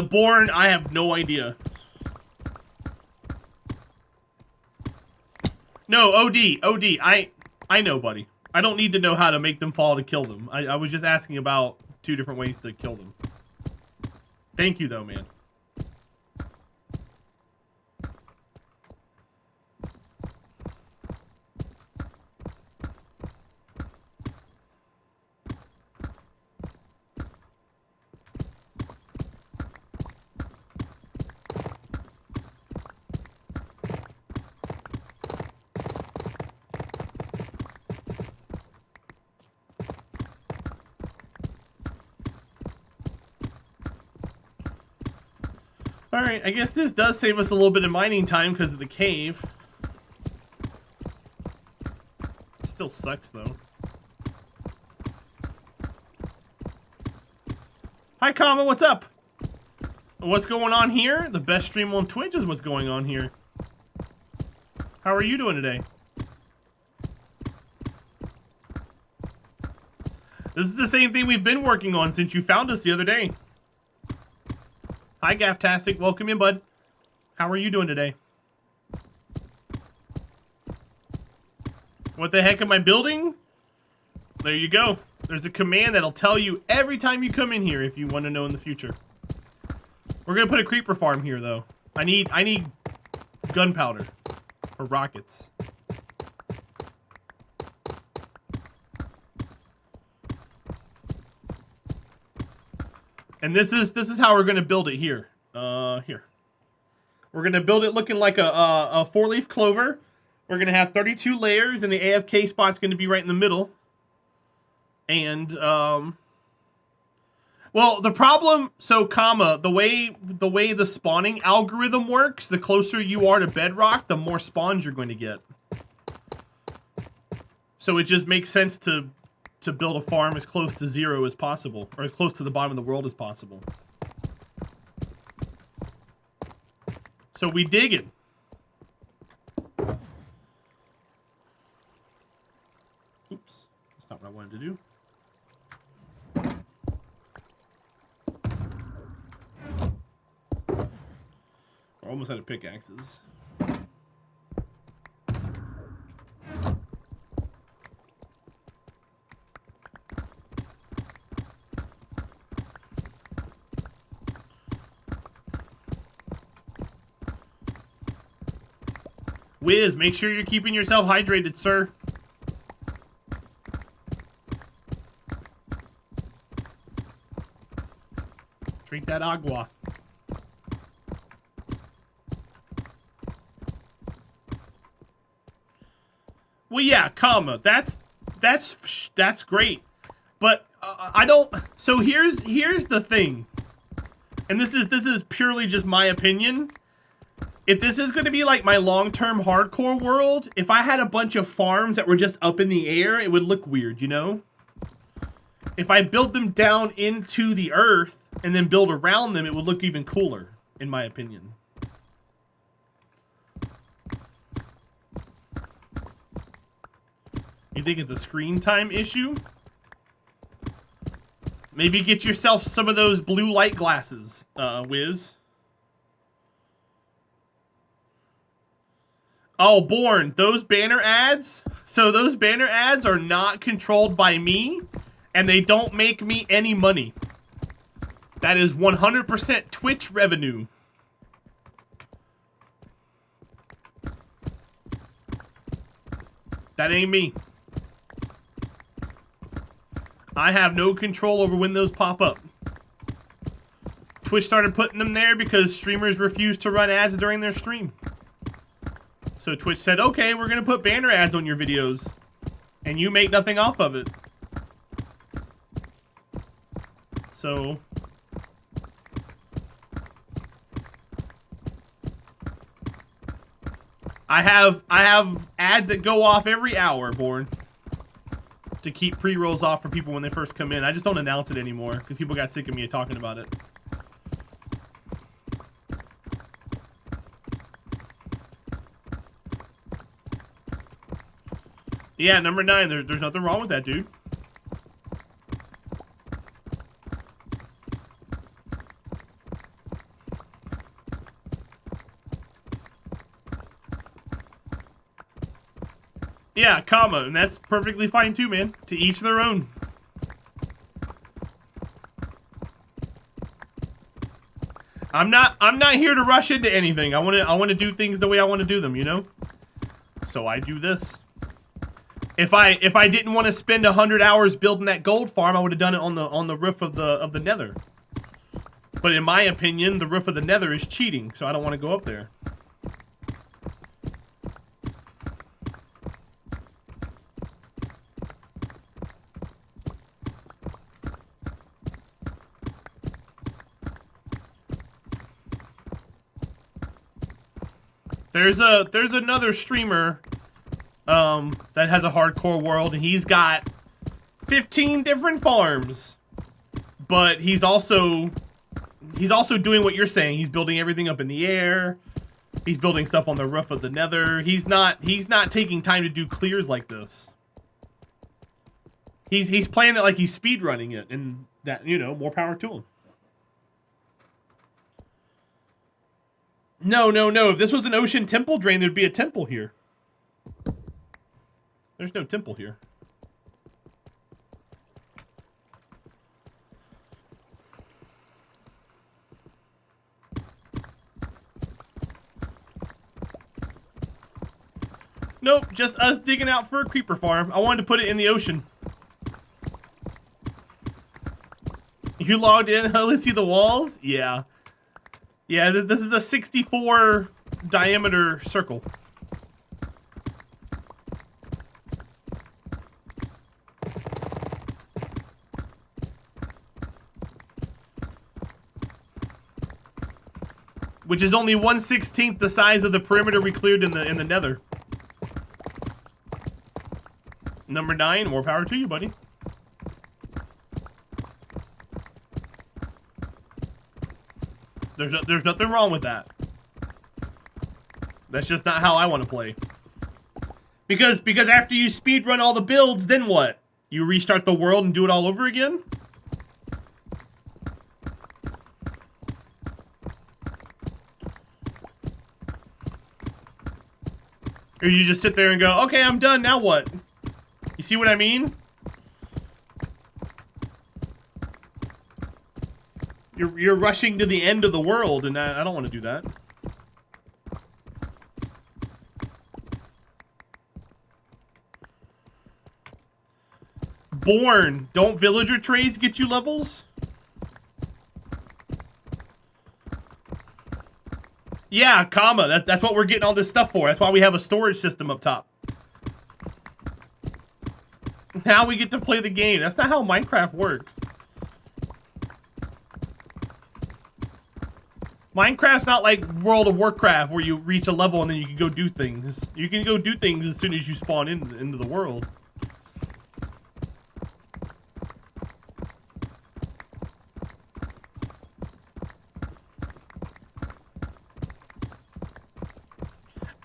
Born, I have no idea. No, OD, I know, buddy. I don't need to know how to make them fall to kill them. I was just asking about 2 different ways to kill them. Thank you, though, man. Alright, I guess this does save us a little bit of mining time because of the cave. Still sucks, though. Hi, Kama, what's up? What's going on here? The best stream on Twitch is what's going on here. How are you doing today? This is the same thing we've been working on since you found us the other day. Hi, Gafftastic. Welcome in, bud. How are you doing today? What the heck am I building? There you go. There's a command that'll tell you every time you come in here if you want to know in the future. We're gonna put a creeper farm here, though. I need gunpowder for rockets. And this is how we're gonna build it here. Here. We're gonna build it looking like a 4-leaf clover. We're gonna have 32 layers, and the AFK spot's gonna be right in the middle. And well, the problem, so comma, the way the spawning algorithm works, the closer you are to bedrock, the more spawns you're going to get. So it just makes sense to build a farm as close to 0 as possible, or as close to the bottom of the world as possible. So we digging. Oops, that's not what I wanted to do. We're almost out of pickaxes. Wiz, make sure you're keeping yourself hydrated, sir. Drink that agua. Well, yeah, comma. That's great. But I don't. So here's the thing, and this is purely just my opinion. If this is going to be like my long-term hardcore world, if I had a bunch of farms that were just up in the air, it would look weird, you know? If I build them down into the earth and then build around them, it would look even cooler, in my opinion. You think it's a screen time issue? Maybe get yourself some of those blue light glasses, Wiz. Oh, Born, those banner ads? So those banner ads are not controlled by me, and they don't make me any money. That is 100% Twitch revenue. That ain't me. I have no control over when those pop up. Twitch started putting them there because streamers refused to run ads during their stream. So Twitch said, okay, we're going to put banner ads on your videos, and you make nothing off of it. So I have ads that go off every hour, Born, to keep pre-rolls off for people when they first come in. I just don't announce it anymore because people got sick of me talking about it. Yeah, number 9. There's nothing wrong with that, dude. Yeah, comma, and that's perfectly fine too, man. To each their own. I'm not here to rush into anything. I want to do things the way I want to do them, you know? So I do this. If I didn't want to spend 100 hours building that gold farm, I would have done it on the roof of the Nether. But in my opinion, the roof of the Nether is cheating, so I don't want to go up there. There's another streamer that has a hardcore world, and he's got 15 different farms. But he's also doing what you're saying. He's building everything up in the air. He's building stuff on the roof of the Nether. He's not taking time to do clears like this. He's playing it like he's speedrunning it, and that, you know, more power to him. No. If this was an ocean temple drain, there'd be a temple here. There's no temple here. Nope, just us digging out for a creeper farm. I wanted to put it in the ocean. You logged in? Let's see the walls? Yeah. Yeah, this is a 64 diameter circle. Which is only 1/16 the size of the perimeter we cleared in the Nether. Number 9, more power to you, buddy. There's nothing wrong with that. That's just not how I want to play. Because after you speedrun all the builds, then what? You restart the world and do it all over again? Or you just sit there and go, okay, I'm done, now what? You see what I mean? You're rushing to the end of the world, and I don't want to do that. Born, don't villager trades get you levels? Yeah, comma. That's what we're getting all this stuff for. That's why we have a storage system up top. Now we get to play the game. That's not how Minecraft works. Minecraft's not like World of Warcraft where you reach a level and then you can go do things. You can go do things as soon as you spawn into the world.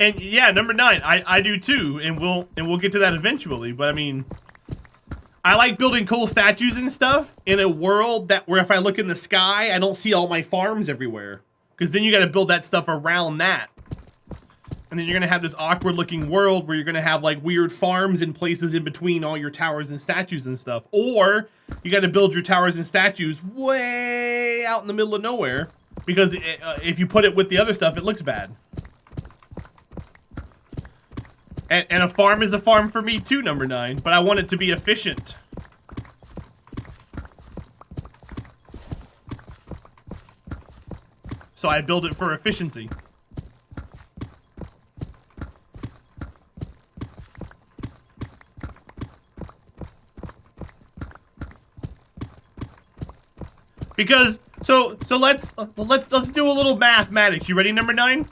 And yeah, number 9, I do too, and we'll get to that eventually. But I mean, I like building cool statues and stuff in a world where if I look in the sky, I don't see all my farms everywhere. Because then you got to build that stuff around that. And then you're going to have this awkward looking world where you're going to have like weird farms and places in between all your towers and statues and stuff. Or you got to build your towers and statues way out in the middle of nowhere. Because if you put it with the other stuff, it looks bad. And a farm is a farm for me too, number 9. But I want it to be efficient. So I build it for efficiency. Because so let's do a little mathematics. You ready, number 9?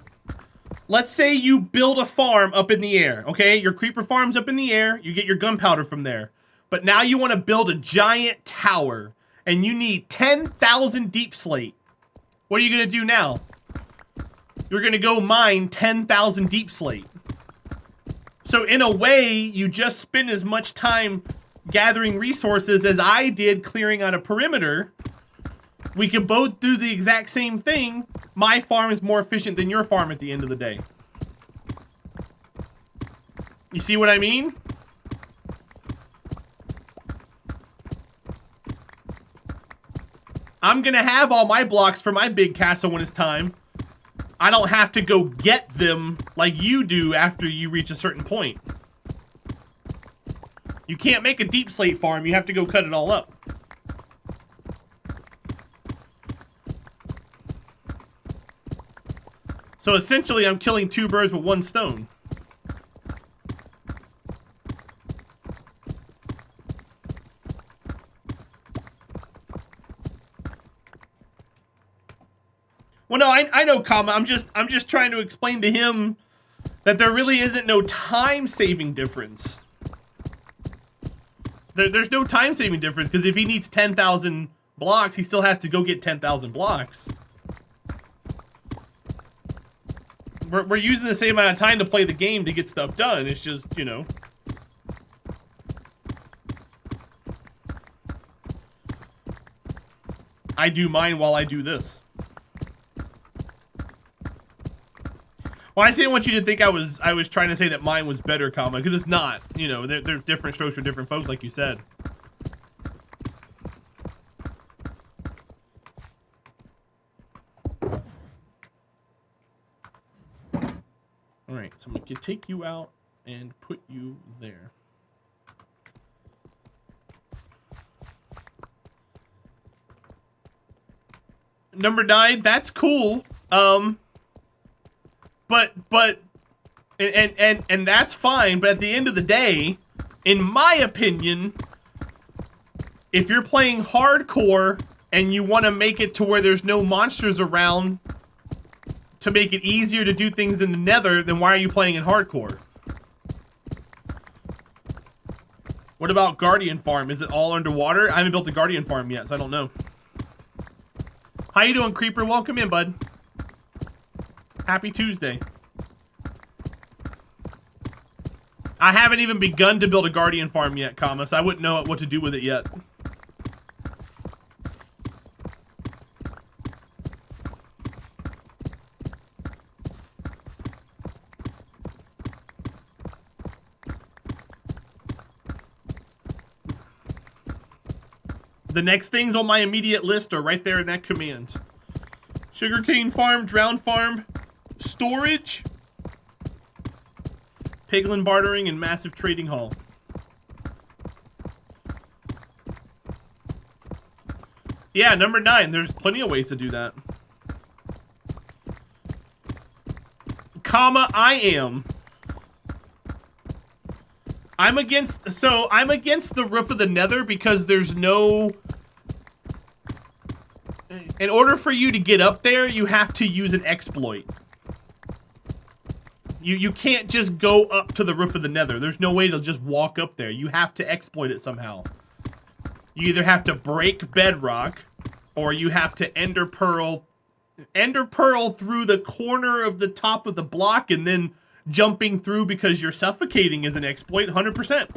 Let's say you build a farm up in the air, okay? Your creeper farm's up in the air. You get your gunpowder from there. But now you want to build a giant tower, and you need 10,000 deep slate. What are you going to do now? You're going to go mine 10,000 deep slate. So in a way, you just spend as much time gathering resources as I did clearing out a perimeter. We can both do the exact same thing. My farm is more efficient than your farm at the end of the day. You see what I mean? I'm gonna have all my blocks for my big castle when it's time. I don't have to go get them like you do after you reach a certain point. You can't make a deep slate farm, you have to go cut it all up. So essentially, I'm killing 2 birds with 1 stone. Well, no, I know, Kama. I'm just trying to explain to him that there really isn't no time-saving difference. There's no time-saving difference, because if he needs 10,000 blocks, he still has to go get 10,000 blocks. We're using the same amount of time to play the game to get stuff done. It's just, you know. I do mine while I do this. Well, I just didn't want you to think I was trying to say that mine was better, Kama, because it's not. You know, they're different strokes for different folks, like you said. All right, so I'm gonna take you out and put you there. Number 9, that's cool. And that's fine, but at the end of the day, in my opinion, if you're playing hardcore and you want to make it to where there's no monsters around to make it easier to do things in the nether, then why are you playing in hardcore? What about Guardian Farm? Is it all underwater? I haven't built a Guardian Farm yet, so I don't know. How you doing, Creeper? Welcome in, bud. Happy Tuesday. I haven't even begun to build a Guardian Farm yet, Kama, so I wouldn't know what to do with it yet. The next things on my immediate list are right there in that command. Sugarcane farm, drown farm, storage, piglin bartering, and massive trading hall. Yeah, number 9. There's plenty of ways to do that. Comma, I'm against the roof of the nether because there's no... In order for you to get up there, you have to use an exploit. You can't just go up to the roof of the nether. There's no way to just walk up there. You have to exploit it somehow. You either have to break bedrock, or you have to ender pearl through the corner of the top of the block, and then jumping through because you're suffocating is an exploit, 100%.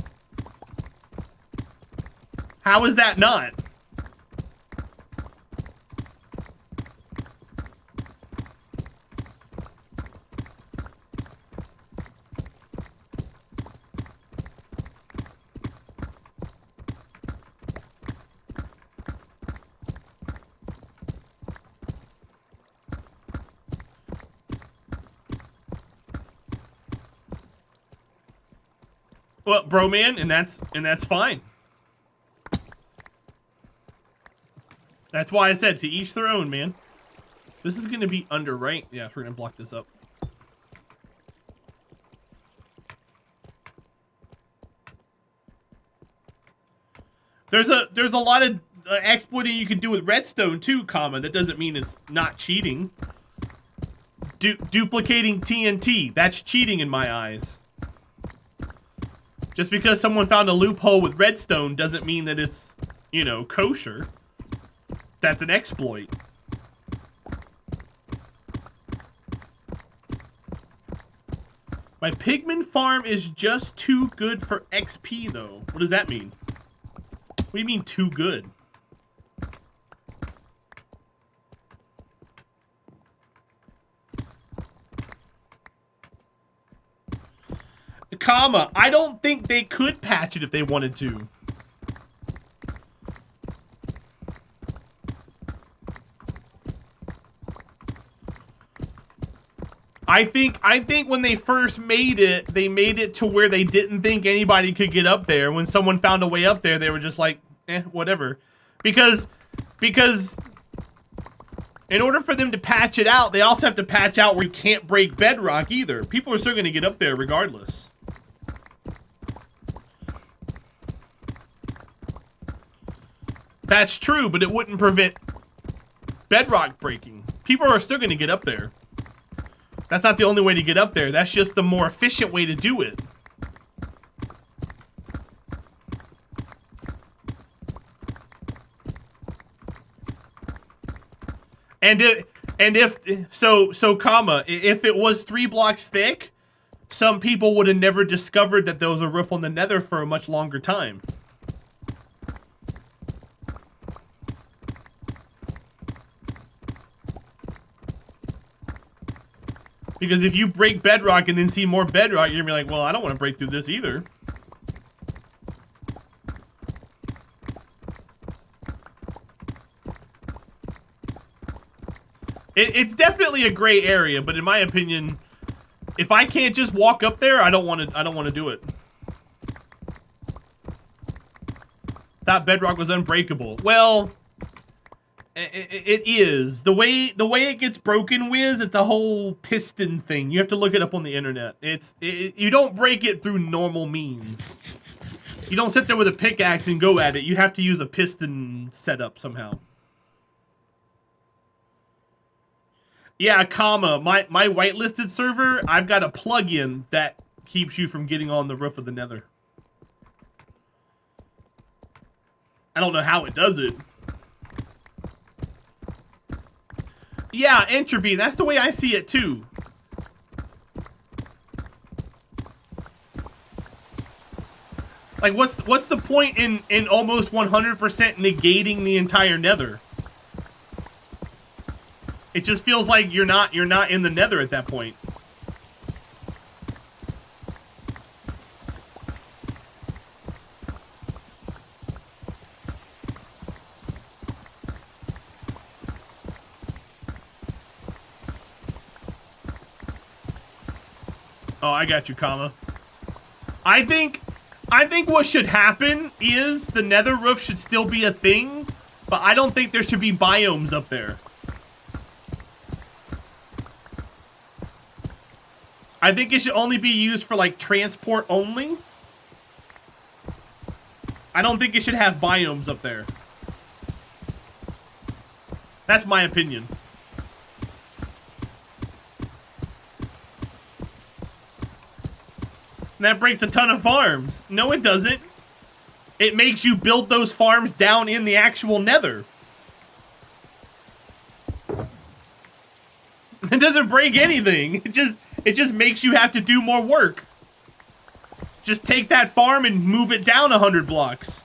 How is that not? Well, bro, man, and that's fine. That's why I said to each their own, man. This is gonna be under, right? Yeah, we're gonna block this up. There's a lot of exploiting you can do with redstone too, comma. That doesn't mean it's not cheating. Duplicating TNT, that's cheating in my eyes. Just because someone found a loophole with redstone doesn't mean that it's, you know, kosher. That's an exploit. My pigman farm is just too good for XP, though. What does that mean? What do you mean, too good? comma, I don't think they could patch it if they wanted to. I think when they first made it, they made it to where they didn't think anybody could get up there. When someone found a way up there, they were just like, whatever. Because in order for them to patch it out, they also have to patch out where you can't break bedrock either. People are still going to get up there regardless. That's true, but it wouldn't prevent bedrock breaking. People are still going to get up there. That's not the only way to get up there. That's just the more efficient way to do it. Comma, if it was 3 blocks thick, some people would have never discovered that there was a roof on the nether for a much longer time. Because if you break bedrock and then see more bedrock, you're gonna be like, well, I don't want to break through this either. It's definitely a gray area, but in my opinion, if I can't just walk up there, I don't want to do it. Thought bedrock was unbreakable. Well, it is. The way it gets broken, Wiz, it's a whole piston thing. You have to look it up on the internet. You don't break it through normal means. You don't sit there with a pickaxe and go at it. You have to use a piston setup somehow. Yeah, comma, my whitelisted server, I've got a plugin that keeps you from getting on the roof of the nether. I don't know how it does it. Yeah, entropy, that's the way I see it too. Like, what's the point in almost 100% negating the entire nether? It just feels like you're not in the nether at that point. Oh, I got you, comma. I think what should happen is the nether roof should still be a thing, but I don't think there should be biomes up there. I think it should only be used for, like, transport only. I don't think it should have biomes up there. That's my opinion. And that breaks a ton of farms. No, it doesn't. It makes you build those farms down in the actual nether. It doesn't break anything. It just makes you have to do more work. Just take that farm and move it down 100 blocks.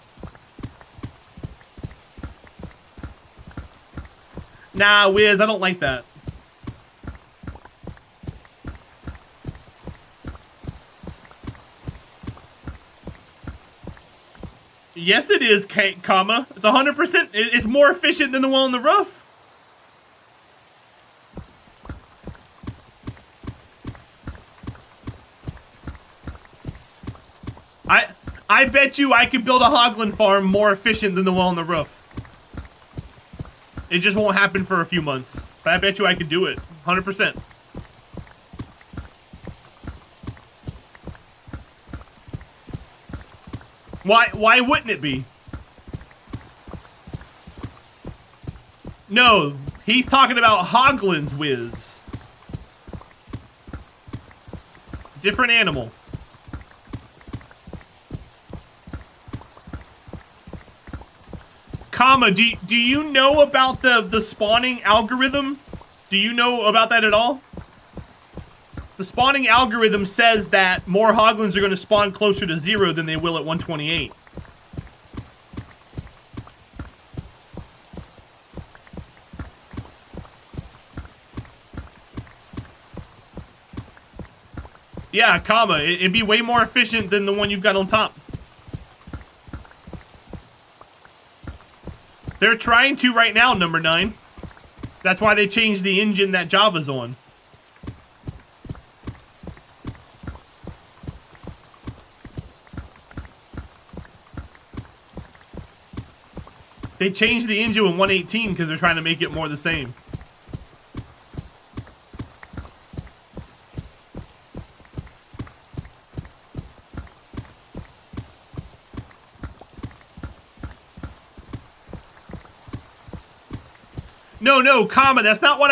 Nah, Wiz, I don't like that. Yes, it is, comma. It's 100%. It's more efficient than the one on the roof. I bet you I could build a hoglin farm more efficient than the one on the roof. It just won't happen for a few months. But I bet you I could do it. 100%. Why wouldn't it be? No, he's talking about hoglins, Wiz. Different animal. Comma, do you know about the spawning algorithm? Do you know about that at all? The spawning algorithm says that more hoglins are going to spawn closer to 0 than they will at 128. Yeah, comma. It'd be way more efficient than the one you've got on top. They're trying to right now, number 9. That's why they changed the engine that Java's on. They changed the engine in 118 because they're trying to make it more the same. No, comma, that's not what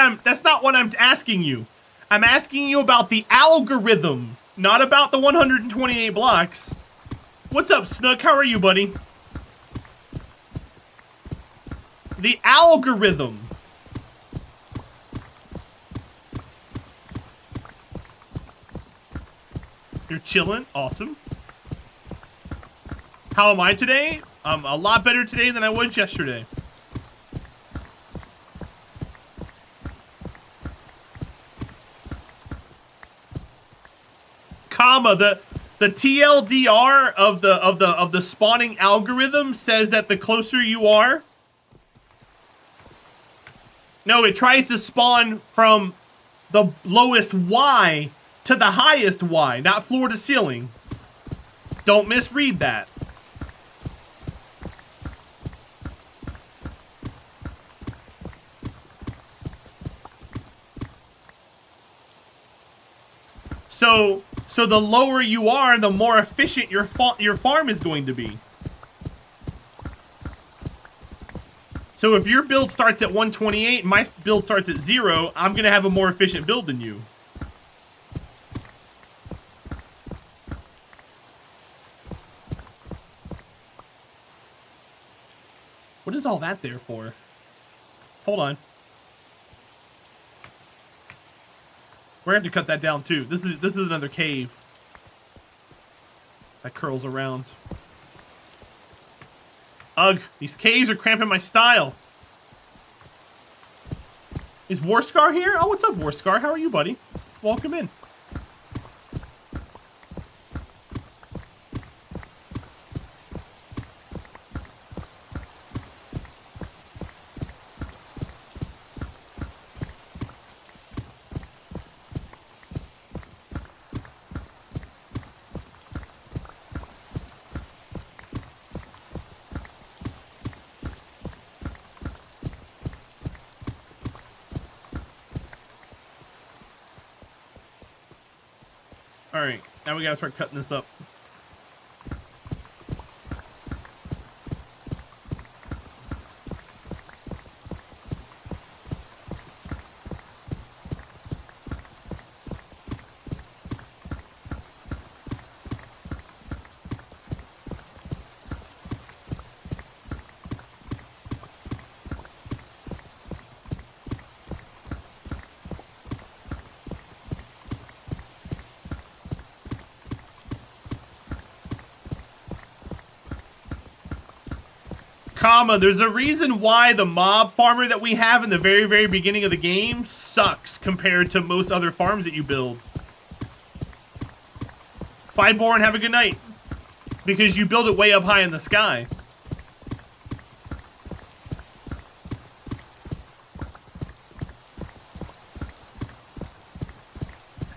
I'm asking you. I'm asking you about the algorithm, not about the 128 blocks. What's up, Snook? How are you, buddy? The algorithm. You're chilling. Awesome. How am I today? I'm a lot better today than I was yesterday. Comma, the TLDR of the spawning algorithm says that the closer you are. No, it tries to spawn from the lowest Y to the highest Y, not floor to ceiling. Don't misread that. So the lower you are, the more efficient your farm is going to be. So if your build starts at 128 and my build starts at 0, I'm going to have a more efficient build than you. What is all that there for? Hold on. We're going to have to cut that down too. This is another cave that curls around. Ugh, these caves are cramping my style. Is Warscar here? Oh, what's up, Warscar? How are you, buddy? Welcome in. Alright, now we gotta start cutting this up. Comma, there's a reason why the mob farmer that we have in the very, very beginning of the game sucks compared to most other farms that you build. Bye, Born, have a good night. Because you build it way up high in the sky.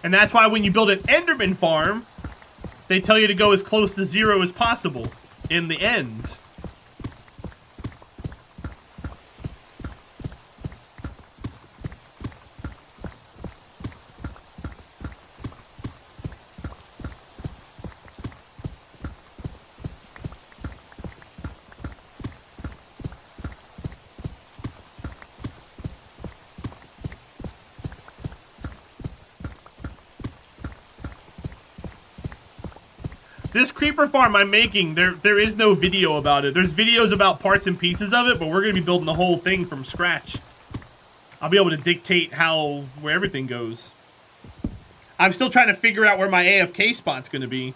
And that's why when you build an Enderman farm, they tell you to go as close to 0 as possible in the end. This creeper farm I'm making, there is no video about it. There's videos about parts and pieces of it, but we're going to be building the whole thing from scratch. I'll be able to dictate where everything goes. I'm still trying to figure out where my AFK spot's going to be.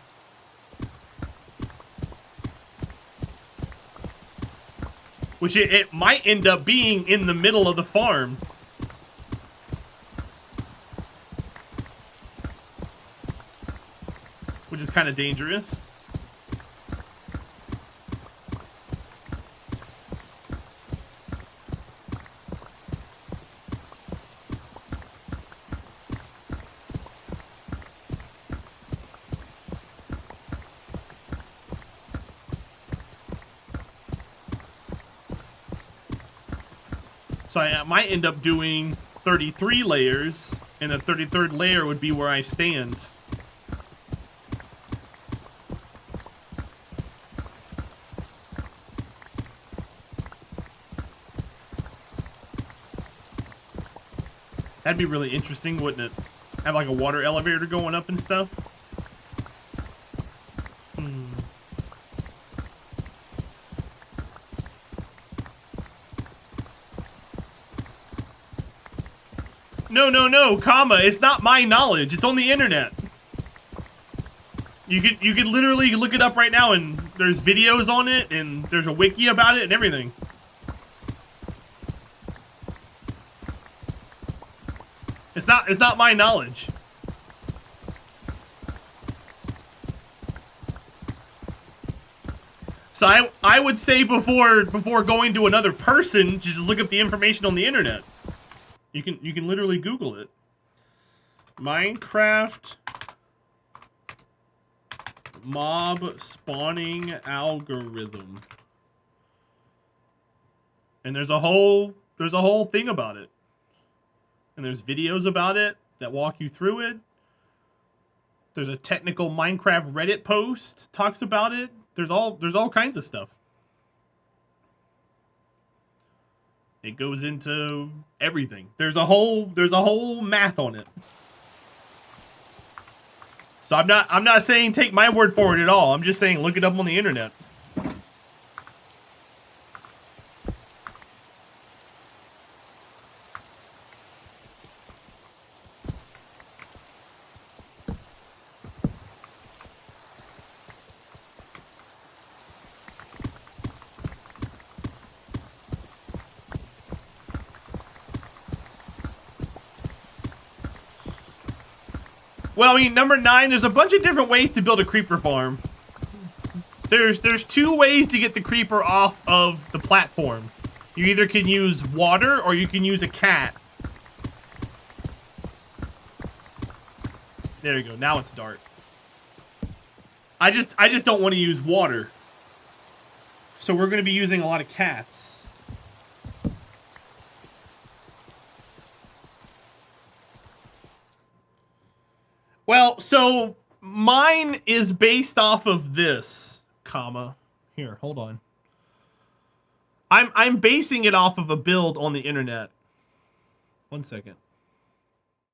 Which it might end up being in the middle of the farm. which is kind of dangerous. So I might end up doing 33 layers, and the 33rd layer would be where I stand. That'd be really interesting, wouldn't it? Have like a water elevator going up and stuff. No, comma, it's not my knowledge. It's on the internet. You could literally look it up right now, and there's videos on it, and there's a wiki about it and everything. It's not my knowledge. So I would say before going to another person, just look up the information on the internet. You can literally Google it. Minecraft mob spawning algorithm. And there's a whole thing about it. And there's videos about it that walk you through it. There's a technical Minecraft Reddit post talks about it. There's all kinds of stuff. It goes into everything. There's a whole math on it. So I'm not saying take my word for it at all. I'm just saying look it up on the internet. Well, I mean, number 9, there's a bunch of different ways to build a creeper farm. There's 2 ways to get the creeper off of the platform. You either can use water or you can use a cat. There you go. Now it's dark. I just don't want to use water. So we're going to be using a lot of cats. Well, so mine is based off of this, comma. Here, hold on. I'm basing it off of a build on the internet. 1 second.